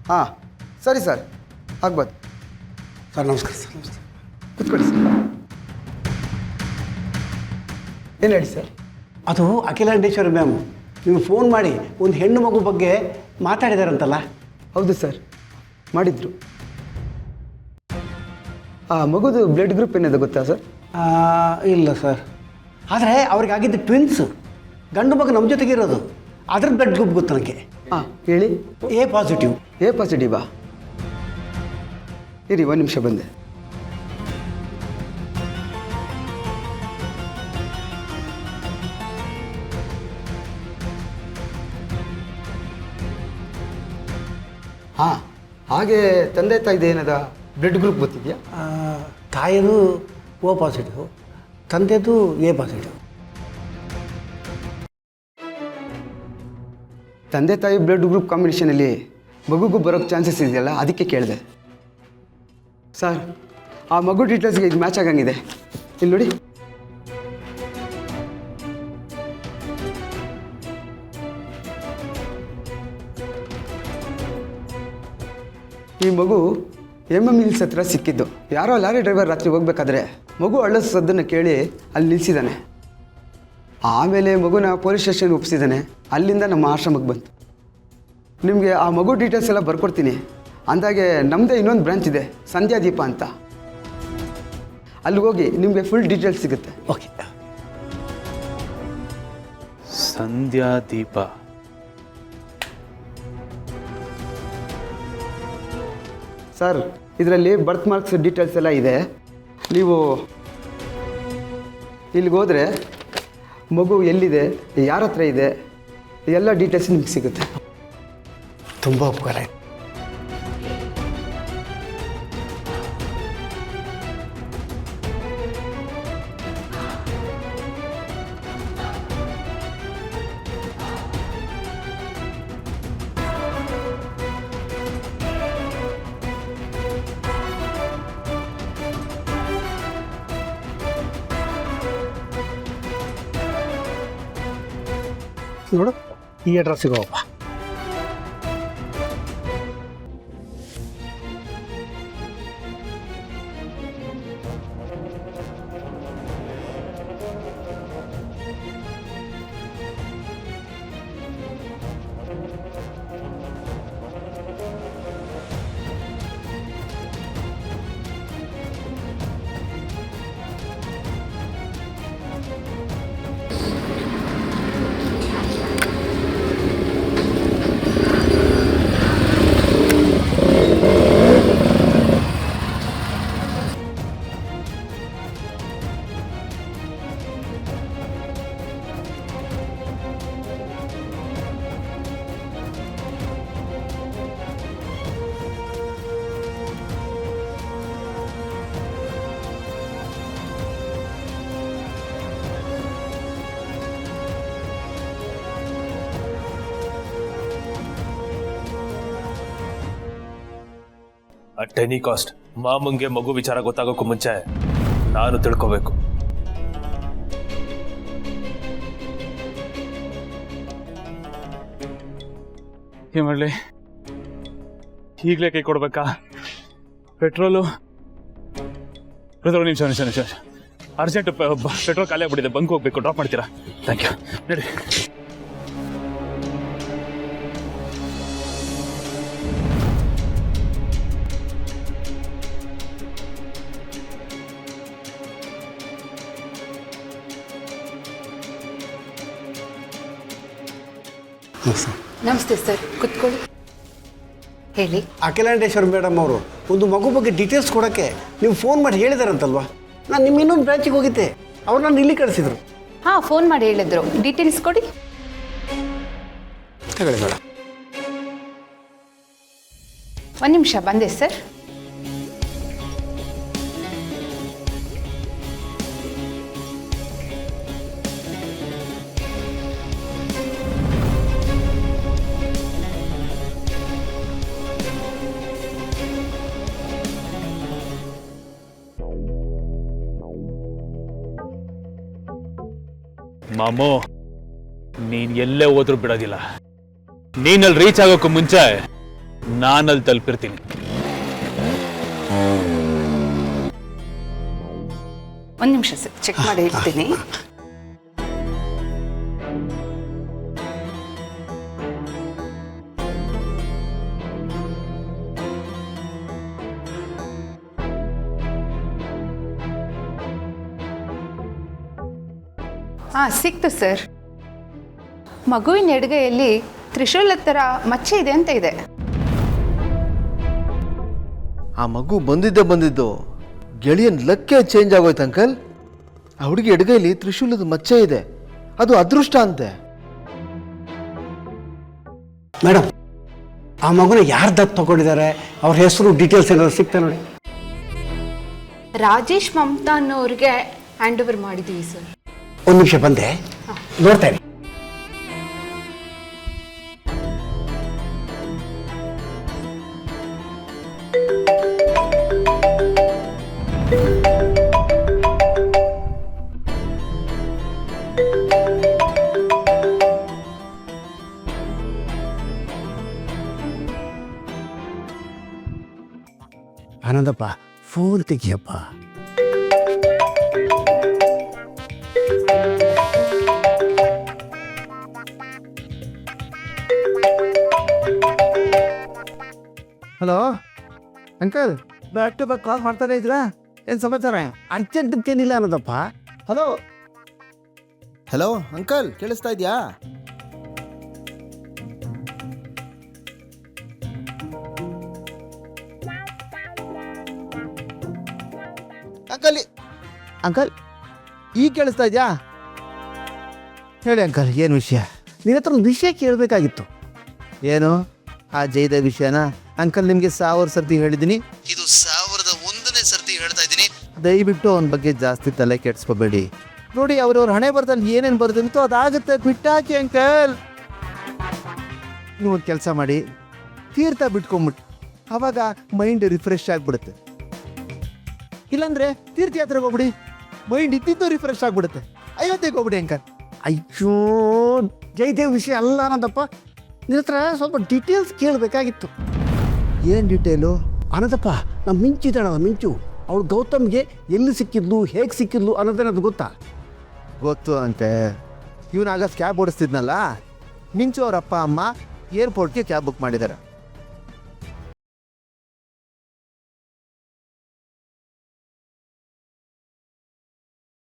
ಹಾಂ ಸರಿ ಸರ್, ಆಗ್ಬೋದು ಸರ್. ನಮಸ್ಕಾರ ಸರ್. ನಮಸ್ತೆ. ಕೂತ್ಕೊಳ್ಳಿ ಸರ್. ಏನು ಹೇಳಿ ಸರ್? ಅದು ಅಖಿಲಾಂಡೇಶ್ವರಿ ಮ್ಯಾಮ್ ನೀವು ಫೋನ್ ಮಾಡಿ ಒಂದು ಹೆಣ್ಣು ಮಗು ಬಗ್ಗೆ ಮಾತಾಡಿದಾರಂತಲ್ಲ? ಹೌದು ಸರ್, ಮಾಡಿದ್ರು. ಆ ಮಗುದು ಬ್ಲಡ್ ಗ್ರೂಪ್ ಏನಿದೆ ಗೊತ್ತಾ ಸರ್? ಇಲ್ಲ ಸರ್. ಆದರೆ ಅವ್ರಿಗಾಗಿದ್ದು ಟ್ವಿನ್ಸ್, ಗಂಡು ಮಗು ನಮ್ಮ ಜೊತೆಗೆ ಇರೋದು. ಅದ್ರ ಬ್ಲಡ್ ಗ್ರೂಪ್ ಗೊತ್ತು ನನಗೆ. ಹಾಂ ಹೇಳಿ. A positive. ಎ ಪಾಸಿಟಿವಾ? ಇರಿ ಒಂದು ನಿಮಿಷ ಬಂದೆ. ಹಾಂ, ಹಾಗೆ ತಂದೆ ತಾಯಿದು ಏನದ ಬ್ಲಡ್ ಗ್ರೂಪ್ ಗೊತ್ತಿದೆಯಾ? ತಾಯಿದು ಓ ಪಾಸಿಟಿವ್, ತಂದೆದು ಎ ಪಾಸಿಟಿವ್. ತಂದೆ ತಾಯಿ ಬ್ಲಡ್ ಗ್ರೂಪ್ ಕಾಂಬಿನೇಷನಲ್ಲಿ ಮಗುಗೂ ಬರೋಕ್ಕೆ ಚಾನ್ಸಸ್ ಇದೆಯಲ್ಲ, ಅದಕ್ಕೆ ಕೇಳಿದೆ ಸರ್. ಆ ಮಗು ಡೀಟೇಲ್ಸ್ಗೆ ಇದು ಮ್ಯಾಚ್ ಆಗಂಗಿದೆ. ಇಲ್ಲಿ ನೋಡಿ. ಈ ಮಗು ಹಿಲ್ಸ್ ಹತ್ರ ಸಿಕ್ಕಿದ್ದು. ಯಾರೋ ಲಾರಿ ಡ್ರೈವರ್ ರಾತ್ರಿ ಹೋಗ್ಬೇಕಾದ್ರೆ ಮಗು ಅಳ್ಳೋ ಸದ್ದನ್ನು ಕೇಳಿ ಅಲ್ಲಿ ನಿಲ್ಲಿಸಿದ್ದಾನೆ. ಆಮೇಲೆ ಮಗುನ ಪೊಲೀಸ್ ಸ್ಟೇಷನ್ಗೆ ಒಪ್ಪಿಸಿದ್ದಾನೆ. ಅಲ್ಲಿಂದ ನಮ್ಮ ಆಶ್ರಮಕ್ಕೆ ಬಂತು. ನಿಮಗೆ ಆ ಮಗು ಡೀಟೇಲ್ಸ್ ಎಲ್ಲ ಬರ್ಕೊಡ್ತೀನಿ. ಅಂದಾಗೆ ನಮ್ಮದೇ ಇನ್ನೊಂದು ಬ್ರಾಂಚ್ ಇದೆ, ಸಂಧ್ಯಾದೀಪ ಅಂತ. ಅಲ್ಲಿಗೆ ಹೋಗಿ ನಿಮಗೆ ಫುಲ್ ಡೀಟೇಲ್ಸ್ ಸಿಗುತ್ತೆ. ಓಕೆ. ಸಂಧ್ಯಾದೀಪ. ಸರ್, ಇದರಲ್ಲಿ ಬರ್ತ್ ಮಾರ್ಕ್ಸ್ ಡೀಟೇಲ್ಸ್ ಎಲ್ಲ ಇದೆ. ನೀವು ಇಲ್ಲಿಗೆ ಹೋದರೆ ಮಗು ಎಲ್ಲಿದೆ, ಯಾರ ಹತ್ರ ಇದೆ, ಎಲ್ಲ ಡೀಟೇಲ್ಸ್ ನಿಮ್ಗೆ ಸಿಗುತ್ತೆ. ತುಂಬ ಉಪಕಾರ. ನೋಡು, ಈ ಅಡ್ರೆಸ್ಸಿಗೆ ಹೋಗಪ್ಪ. ಅಟ್ ಎನಿ ಕಾಸ್ಟ್ ಮಾಮಂಗೆ ಮಗು ವಿಚಾರ ಗೊತ್ತಾಗೋಕ್ಕೂ ಮುಂಚೆ ನಾನು ತಿಳ್ಕೋಬೇಕು. ಏನ್ ಮಾಡ್ಲಿ? ಈಗಲೇ ಕೈ ಕೊಡ್ಬೇಕಾ? ಪೆಟ್ರೋಲು ನಿಮಿಷ ಅರ್ಜೆಂಟ್ ಪೆಟ್ರೋಲ್ ಖಾಲಿ ಆಗ್ಬಿಟ್ಟಿದೆ. ಬಂಕ್ ಹೋಗ್ಬೇಕು, ಡ್ರಾಪ್ ಮಾಡ್ತೀರಾ? Thank you. ನಡಿ. ನಮಸ್ತೆ ಸರ್, ಕುತ್ಕೊಳ್ಳಿ. ಹೇಳಿ. ಅಖಿಲಾಂಡೇಶ್ವರಿ ಮೇಡಮ್ ಅವರು ಒಂದು ಮಗು ಬಗ್ಗೆ ಡೀಟೇಲ್ಸ್ ಕೊಡೋಕ್ಕೆ ನೀವು ಫೋನ್ ಮಾಡಿ ಹೇಳಿದಾರಂತಲ್ವಾ? ನಾನು ನಿಮ್ಮ ಇನ್ನೊಂದು ಬ್ರಾಂಚಿಗೆ ಹೋಗಿದ್ದೆ, ಅವ್ರು ನಾನು ಇಲ್ಲಿ ಕಳಿಸಿದ್ರು. ಹಾಂ, ಫೋನ್ ಮಾಡಿ ಹೇಳಿದ್ರು. ಡೀಟೇಲ್ಸ್ ಕೊಡಿ. ತಗೊಳ್ಳಿ ಮೇಡಮ್. ಒಂದು ನಿಮಿಷ, ಬಂದೆ ಸರ್. ಮಾಮೋ, ನೀನ್ ಎಲ್ಲೇ ಹೋದ್ರೂ ಬಿಡೋದಿಲ್ಲ. ನೀನಲ್ಲಿ ರೀಚ್ ಆಗೋಕ್ಕೂ ಮುಂಚೆ ನಾನಲ್ಲಿ ತಲುಪಿರ್ತೀನಿ. ಒಂದು ನಿಮಿಷ ಸರ್, ಚೆಕ್ ಮಾಡಿ ಹೇಳ್ತೀನಿ. ಸಿಕ್ತು ಸರ್. ಮಗುವಿನ ಎಡಗೈಯಲ್ಲಿ ತ್ರಿಶೂಲ ಥರ ಮಚ್ಚೆ ಇದೆ ಅಂತ ಇದೆ. ಆ ಮಗು ಬಂದಿದ್ದು ಗೆಳೆಯನ್ ಲಕ್ಕೆ ಚೇಂಜ್ ಆಗೋಯ್ತು ಅಂಕಲ್. ಆ ಹುಡುಗಿ ಎಡಗೈಲಿ ತ್ರಿಶೂಲದ ಮಚ್ಚೆ ಇದೆ, ಅದು ಅದೃಷ್ಟ ಅಂತೆ. ಮೇಡಮ್, ಆ ಮಗುನ ಯಾರು ದತ್ತು ತಗೊಂಡಿದ್ದಾರೆ, ಅವ್ರ ಹೆಸರು ಡೀಟೇಲ್ಸ್ ಏನಾದ್ರು ಸಿಗ್ತಾ ನೋಡಿ. ರಾಜೇಶ್ ಮಮತಾ ಅನ್ನೋರಿಗೆ ಹ್ಯಾಂಡ್ ಓವರ್ ಮಾಡಿದ್ದೀವಿ ಸರ್. ಒಂದು ನಿಮಿಷ ಬಂದೆ, ನೋಡ್ತೇನೆ. ಆನಂದಪ್ಪ, ಫೋನ್ ತೆಗಿಯಪ್ಪ. Hello uncle, back to back call ಮಾಡ್ತಾನೆ ಇದ್ರಾ? ಏನು ಸಮಾಚಾರ? ಅರ್ಜೆಂಟ್ ಅಂತೇನಿಲ್ಲ ಆನಂದಪ್ಪ. ಹಲೋ ಹಲೋ ಅಂಕಲ್, ಕೇಳಿಸ್ತಾ ಇದೆಯಾ? ಅಂಕಲ್ ಅಂಕಲ್ ಈಗ ಕೇಳಿಸ್ತಾ ಇದೆಯಾ? ಹೇಳಿ ಅಂಕಲ್, ಏನು ವಿಷಯ? ನಿನ್ನ ಹತ್ರ ಒಂದು ವಿಷಯ ಕೇಳಬೇಕಾಗಿತ್ತು. ಏನು? ಆ ಜೈದ ವಿಷಯನಾ? ಅಂಕಲ್, ನಿಮಗೆ 1000 ಸರ್ತಿ ಹೇಳಿದ್ದೀನಿ, ಇದು 1001ನೇ ಸರ್ತಿ ಹೇಳ್ತಾ ಇದ್ದೀನಿ, ದಯವಿಟ್ಟು ಅವನ ಬಗ್ಗೆ ಜಾಸ್ತಿ ತಲೆ ಕೆಡಿಸ್ಕೋಬೇಡಿ. ನೋಡಿ, ಅವ್ರವ್ರ ಹಣೆ ಬರ್ದಲ್ಲಿ ಏನೇನು ಬರ್ದಂತೋ ಅದಾಗುತ್ತೆ, ಬಿಟ್ಟಾಕಿ ಅಂಕಲ್. ನೀವು ಒಂದು ಕೆಲಸ ಮಾಡಿ, ತೀರ್ಥ ಬಿಟ್ಕೊಂಬಿಟ್ಟು ಆವಾಗ ಮೈಂಡ್ ರಿಫ್ರೆಶ್ ಆಗಿಬಿಡುತ್ತೆ. ಇಲ್ಲಾಂದ್ರೆ ತೀರ್ಥಯಾತ್ರೆಗೆ ಹೋಗ್ಬಿಡಿ, ಮೈಂಡ್ ಇದ್ದಿದ್ದು ರಿಫ್ರೆಶ್ ಆಗಿಬಿಡುತ್ತೆ. ಅಯೋಧ್ಯೆಗೆ ಹೋಗ್ಬಿಡಿ ಅಂಕಲ್. ಅಯ್ಯೋ, ಜಯದೇವ್ ವಿಷಯ ಅಲ್ಲ ಆನಂದಪ್ಪ, ನಿನ್ನ ಹತ್ರ ಸ್ವಲ್ಪ ಡೀಟೇಲ್ಸ್ ಕೇಳಬೇಕಾಗಿತ್ತು. ಏನು ಡೀಟೇಲು? ಆನಂದಪ್ಪ, ನಮ್ಮ ಮಿಂಚಿದ್ದಾಳಲ್ಲ, ಮಿಂಚು, ಅವಳು ಗೌತಮ್ಗೆ ಎಲ್ಲಿ ಸಿಕ್ಕಿದ್ಲು, ಹೇಗೆ ಸಿಕ್ಕಿದ್ಲು ಅನ್ನೋದೇನದು ಗೊತ್ತಾ? ಗೊತ್ತು ಅಂತೆ. ಇವನಾಗ ಕ್ಯಾಬ್ ಓಡಿಸ್ತಿದ್ನಲ್ಲ, ಮಿಂಚು ಅವ್ರ ಅಪ್ಪ ಅಮ್ಮ ಏರ್ಪೋರ್ಟ್ಗೆ ಕ್ಯಾಬ್ ಬುಕ್ ಮಾಡಿದ್ದಾರೆ.